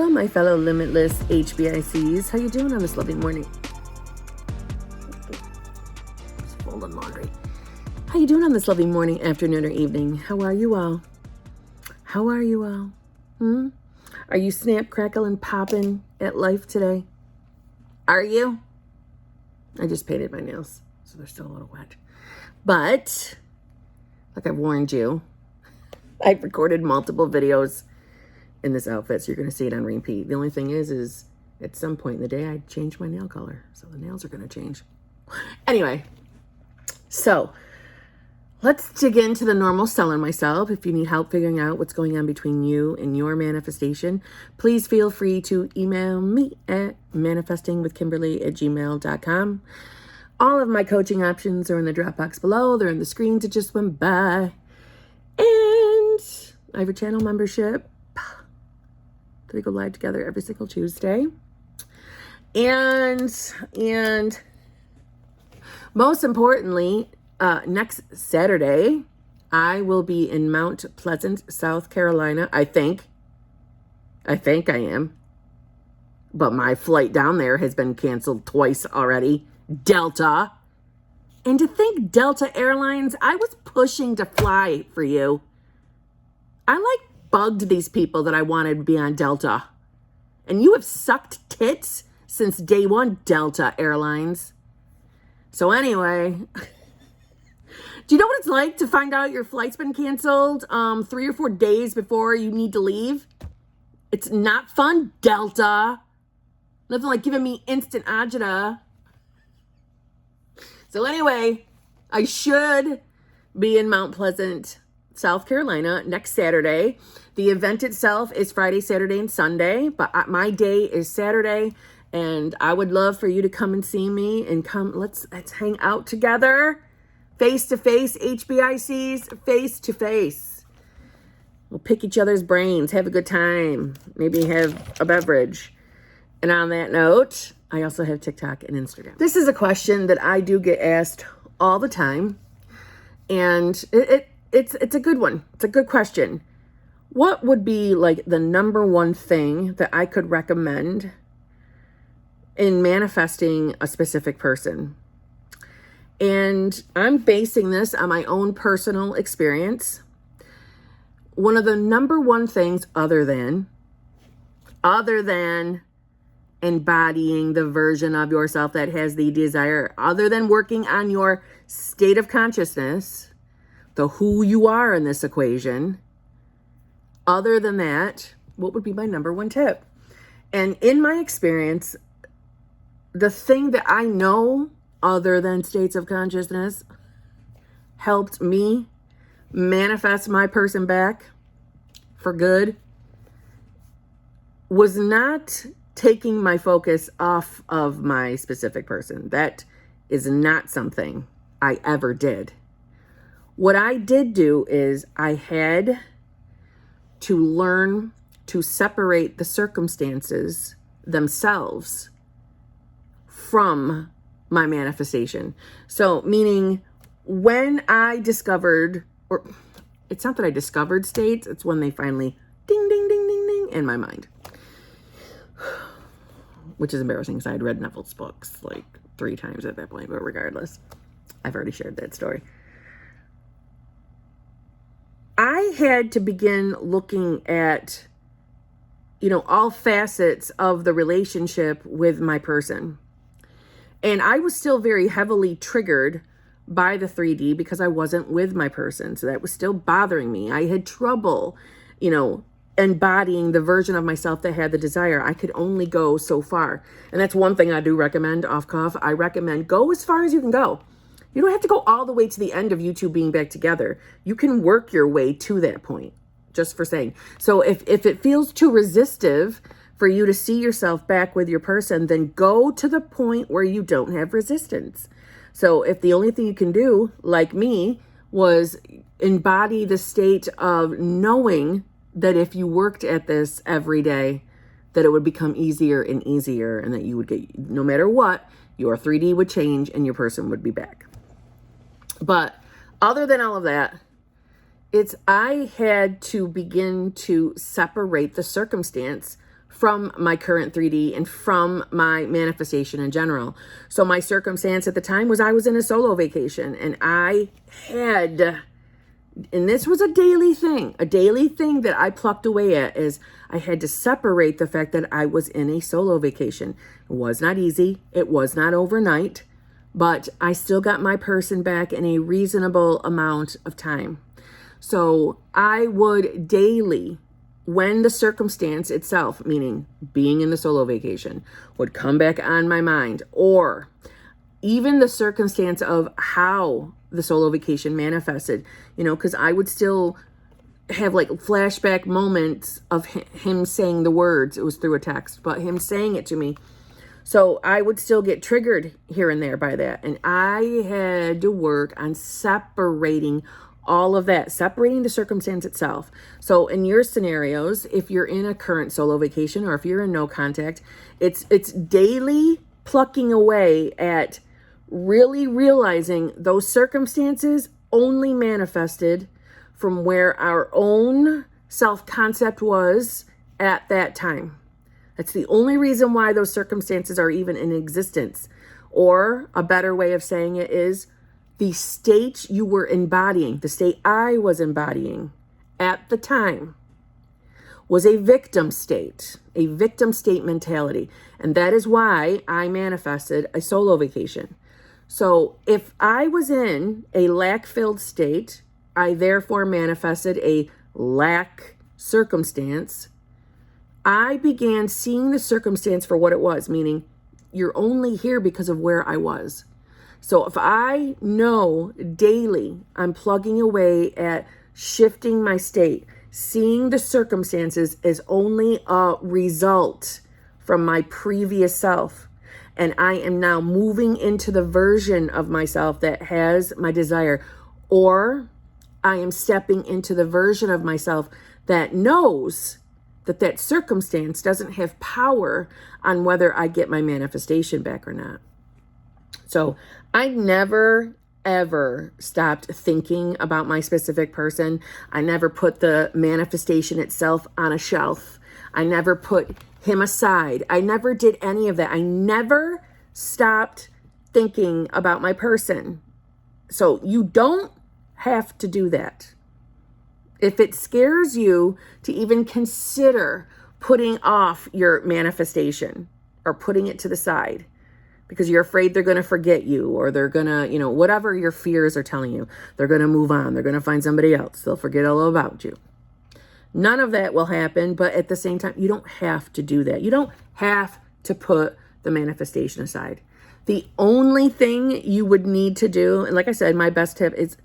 Hello, my fellow limitless HBICs. How you doing on this lovely morning? Just folding laundry. How you doing on this lovely morning, afternoon, or evening? How are you all? How are you all? Are you snap, crackle, and popping at life today? Are you? I just painted my nails, so they're still a little wet. But, like I've warned you, I've recorded multiple videos in this outfit, so you're going to see it on repeat. The only thing is at some point in the day, I change my nail color, so the nails are going to change. Anyway, so let's dig into the normal seller myself. If you need help figuring out what's going on between you and your manifestation, please feel free to email me at manifestingwithkimberly@gmail.com. All of my coaching options are in the drop box below. They're in the screens that just went by. And I have a channel membership. We go live together every single Tuesday. And most importantly, next Saturday, I will be in Mount Pleasant, South Carolina. I think I am. But my flight down there has been canceled twice already. Delta. And to think Delta Airlines, I was pushing to fly for you. I bugged these people that I wanted to be on Delta. And you have sucked tits since day one, Delta Airlines. So anyway, do you know what it's like to find out your flight's been canceled 3 or 4 days before you need to leave? It's not fun, Delta. Nothing like giving me instant agita. So anyway, I should be in Mount Pleasant, South Carolina next Saturday. The event itself is Friday, Saturday, and Sunday, but my day is Saturday, and I would love for you to come and see me and come. Let's hang out together, face to face, HBICs, face to face. We'll pick each other's brains, have a good time, maybe have a beverage. And on that note, I also have TikTok and Instagram. This is a question that I do get asked all the time, and it's a good one. It's a good question. What would be the number one thing that I could recommend in manifesting a specific person? And I'm basing this on my own personal experience. One of the number one things other than embodying the version of yourself that has the desire, other than working on your state of consciousness, the who you are in this equation, other than that, what would be my number one tip? And in my experience, the thing that I know other than states of consciousness helped me manifest my person back for good was not taking my focus off of my specific person. That is not something I ever did. What I did do is I had to learn to separate the circumstances themselves from my manifestation. So meaning when I discovered, or it's not that I discovered states, it's when they finally ding, ding, ding, ding, ding in my mind. Which is embarrassing because I had read Neville's books 3 times at that point, but regardless, I've already shared that story. I had to begin looking at, all facets of the relationship with my person. And I was still very heavily triggered by the 3D because I wasn't with my person. So that was still bothering me. I had trouble, embodying the version of myself that had the desire. I could only go so far. And that's one thing I do recommend off cuff. I recommend go as far as you can go. You don't have to go all the way to the end of you two being back together. You can work your way to that point, just for saying. So if it feels too resistive for you to see yourself back with your person, then go to the point where you don't have resistance. So if the only thing you can do, like me, was embody the state of knowing that if you worked at this every day, that it would become easier and easier, and that you would get, no matter what, your 3D would change and your person would be back. But other than all of that, I had to begin to separate the circumstance from my current 3D and from my manifestation in general. So my circumstance at the time was I was in a solo vacation, and and this was a daily thing that I plucked away at, is I had to separate the fact that I was in a solo vacation. It was not easy. It was not overnight, but I still got my person back in a reasonable amount of time. So I would daily, when the circumstance itself, meaning being in the solo vacation, would come back on my mind, or even the circumstance of how the solo vacation manifested, because I would still have like flashback moments of him saying the words. It was through a text, but him saying it to me. So I would still get triggered here and there by that. And I had to work on separating all of that, separating the circumstance itself. So in your scenarios, if you're in a current solo vacation or if you're in no contact, it's daily plucking away at really realizing those circumstances only manifested from where our own self-concept was at that time. That's the only reason why those circumstances are even in existence. Or a better way of saying it is the state you were embodying, the state I was embodying at the time was a victim state mentality. And that is why I manifested a solo vacation. So if I was in a lack-filled state, I therefore manifested a lack circumstance. I began seeing the circumstance for what it was, meaning you're only here because of where I was. So if I know daily I'm plugging away at shifting my state, seeing the circumstances as only a result from my previous self, and I am now moving into the version of myself that has my desire, or I am stepping into the version of myself that knows that that circumstance doesn't have power on whether I get my manifestation back or not. So I never, ever stopped thinking about my specific person. I never put the manifestation itself on a shelf. I never put him aside. I never did any of that. I never stopped thinking about my person. So you don't have to do that. If it scares you to even consider putting off your manifestation or putting it to the side because you're afraid they're going to forget you, or they're going to, whatever your fears are telling you, they're going to move on. They're going to find somebody else. They'll forget all about you. None of that will happen, but at the same time, you don't have to do that. You don't have to put the manifestation aside. The only thing you would need to do, and like I said, my best tip is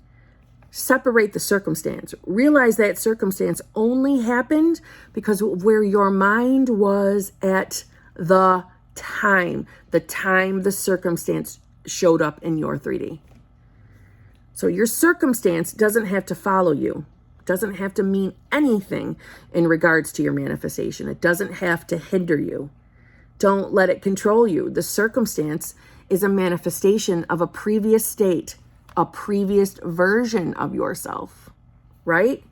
separate the circumstance. Realize that circumstance only happened because of where your mind was at the time the circumstance showed up in your 3D. So your circumstance doesn't have to follow you. Doesn't have to mean anything in regards to your manifestation. It doesn't have to hinder you. Don't let it control you. The circumstance is a manifestation of a previous state, a previous version of yourself, right?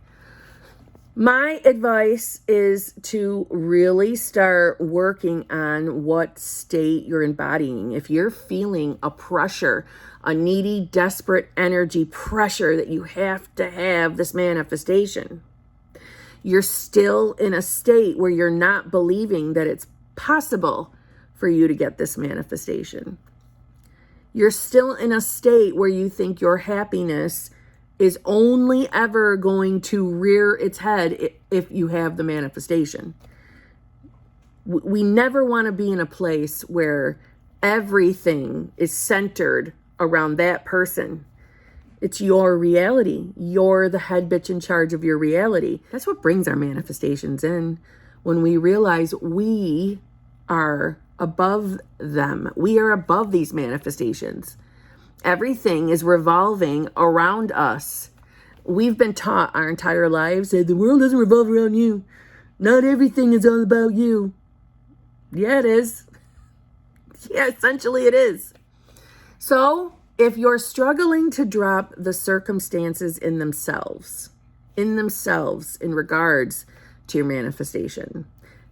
My advice is to really start working on what state you're embodying. If you're feeling a pressure, a needy, desperate energy pressure that you have to have this manifestation, you're still in a state where you're not believing that it's possible for you to get this manifestation. You're still in a state where you think your happiness is only ever going to rear its head if you have the manifestation. We never want to be in a place where everything is centered around that person. It's your reality. You're the head bitch in charge of your reality. That's what brings our manifestations in. When we realize we are above them. We are above these manifestations. Everything is revolving around us. We've been taught our entire lives that the world doesn't revolve around you. Not everything is all about you. Yeah, it is. Yeah, essentially it is. So if you're struggling to drop the circumstances in themselves in regards to your manifestation,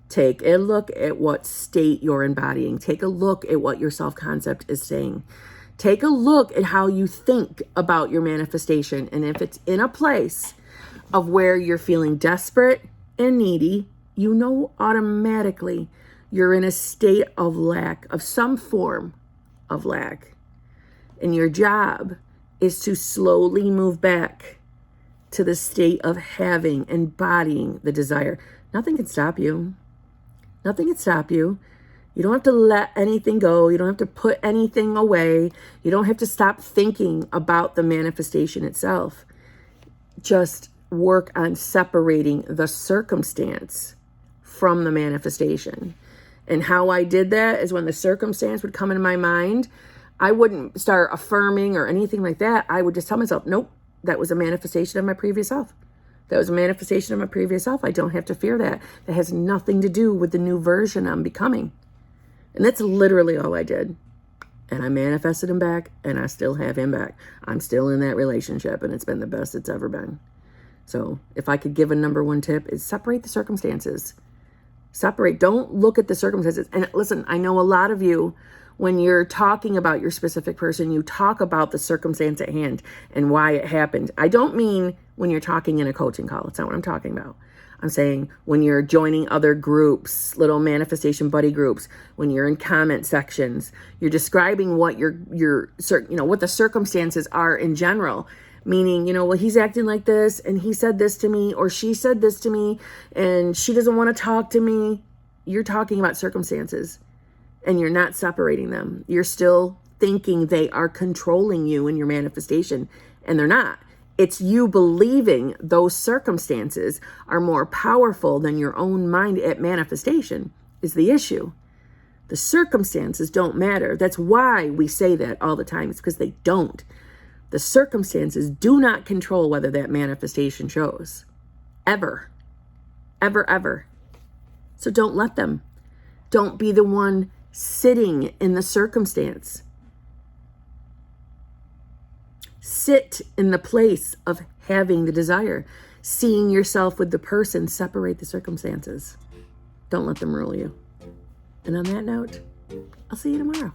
Take a look at what state you're embodying. Take a look at what your self-concept is saying. Take a look at how you think about your manifestation. And if it's in a place of where you're feeling desperate and needy, you know automatically you're in a state of lack, of some form of lack. And your job is to slowly move back to the state of having, embodying the desire. Nothing can stop you. Nothing can stop you. You don't have to let anything go. You don't have to put anything away. You don't have to stop thinking about the manifestation itself. Just work on separating the circumstance from the manifestation. And how I did that is when the circumstance would come in my mind, I wouldn't start affirming or anything like that. I would just tell myself, nope, that was a manifestation of my previous self. That was a manifestation of my previous self. I don't have to fear that. That has nothing to do with the new version I'm becoming. And that's literally all I did. And I manifested him back, and I still have him back. I'm still in that relationship, and it's been the best it's ever been. So if I could give a number one tip, is separate the circumstances. Separate. Don't look at the circumstances. And listen, I know a lot of you, when you're talking about your specific person, you talk about the circumstance at hand and why it happened. I don't mean when you're talking in a coaching call. That's not what I'm talking about. I'm saying when you're joining other groups, little manifestation buddy groups, when you're in comment sections, you're describing what what the circumstances are in general. Meaning, well, he's acting like this, and he said this to me, or she said this to me, and she doesn't want to talk to me. You're talking about circumstances, and you're not separating them. You're still thinking they are controlling you in your manifestation, and they're not. It's you believing those circumstances are more powerful than your own mind at manifestation is the issue. The circumstances don't matter. That's why we say that all the time. It's because they don't. The circumstances do not control whether that manifestation shows. Ever. Ever, ever. So don't let them. Don't be the one sitting in the circumstance. Sit in the place of having the desire. Seeing yourself with the person, separate the circumstances. Don't let them rule you. And on that note, I'll see you tomorrow.